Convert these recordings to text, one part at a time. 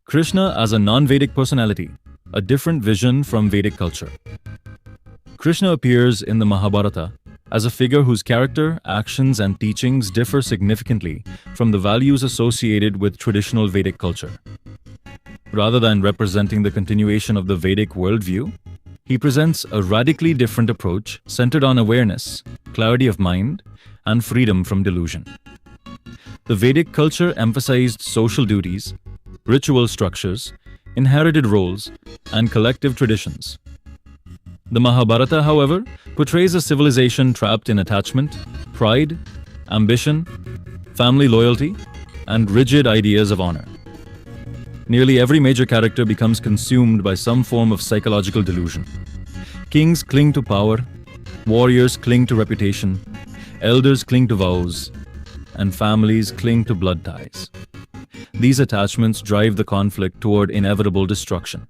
Krishna as a non-Vedic personality, a different vision from Vedic culture. Krishna appears in the Mahabharata as a figure whose character, actions, and teachings differ significantly from the values associated with traditional Vedic culture. Rather than representing the continuation of the Vedic worldview, he presents a radically different approach centered on awareness, clarity of mind, and freedom from delusion. The Vedic culture emphasized social duties, ritual structures, inherited roles, and collective traditions. The Mahabharata, however, portrays a civilization trapped in attachment, pride, ambition, family loyalty, and rigid ideas of honor. Nearly every major character becomes consumed by some form of psychological delusion. Kings cling to power, warriors cling to reputation, elders cling to vows, and families cling to blood ties. These attachments drive the conflict toward inevitable destruction.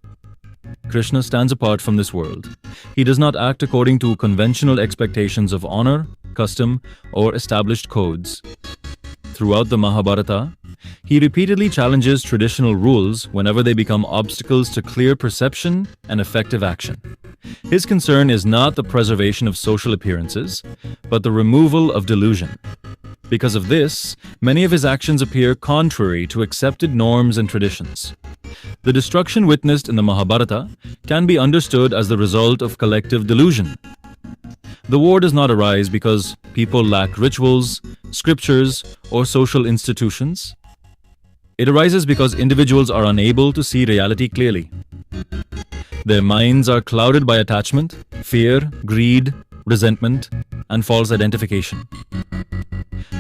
Krishna stands apart from this world. He does not act according to conventional expectations of honor, custom, or established codes. Throughout the Mahabharata, he repeatedly challenges traditional rules whenever they become obstacles to clear perception and effective action. His concern is not the preservation of social appearances, but the removal of delusion. Because of this, many of his actions appear contrary to accepted norms and traditions. The destruction witnessed in the Mahabharata can be understood as the result of collective delusion. The war does not arise because people lack rituals, scriptures, or social institutions. It arises because individuals are unable to see reality clearly. Their minds are clouded by attachment, fear, greed, resentment, and false identification.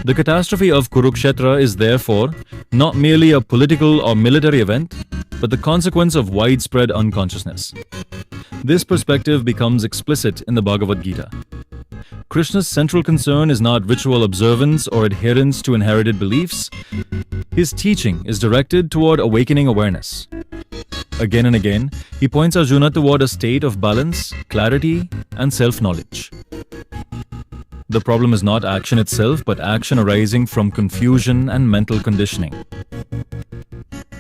The catastrophe of Kurukshetra is therefore not merely a political or military event, but the consequence of widespread unconsciousness. This perspective becomes explicit in the Bhagavad Gita. Krishna's central concern is not ritual observance or adherence to inherited beliefs. His teaching is directed toward awakening awareness. Again and again, he points Arjuna toward a state of balance, clarity, and self-knowledge. The problem is not action itself, but action arising from confusion and mental conditioning.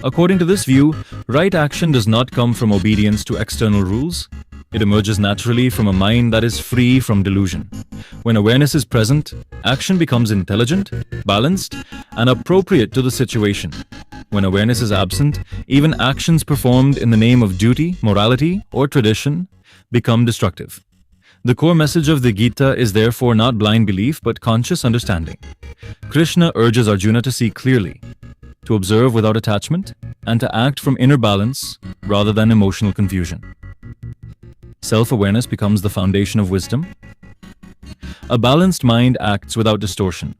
According to this view, right action does not come from obedience to external rules. It emerges naturally from a mind that is free from delusion. When awareness is present, action becomes intelligent, balanced, and appropriate to the situation. When awareness is absent, even actions performed in the name of duty, morality, or tradition become destructive. The core message of the Gita is therefore not blind belief but conscious understanding. Krishna urges Arjuna to see clearly, to observe without attachment, and to act from inner balance rather than emotional confusion. Self-awareness becomes the foundation of wisdom. A balanced mind acts without distortion,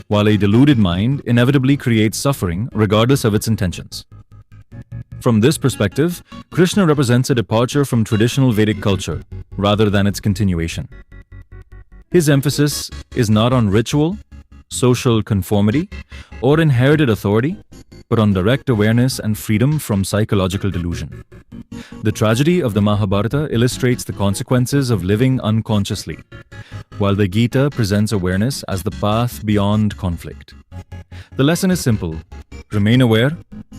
while a deluded mind inevitably creates suffering regardless of its intentions. From this perspective, Krishna represents a departure from traditional Vedic culture rather than its continuation. His emphasis is not on ritual, social conformity, or inherited authority, but on direct awareness and freedom from psychological delusion. The tragedy of the Mahabharata illustrates the consequences of living unconsciously, while the Gita presents awareness as the path beyond conflict. The lesson is simple: remain aware,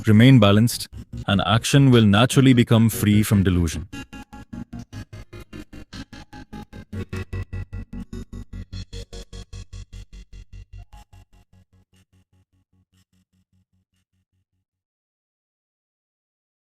remain balanced, and action will naturally become free from delusion.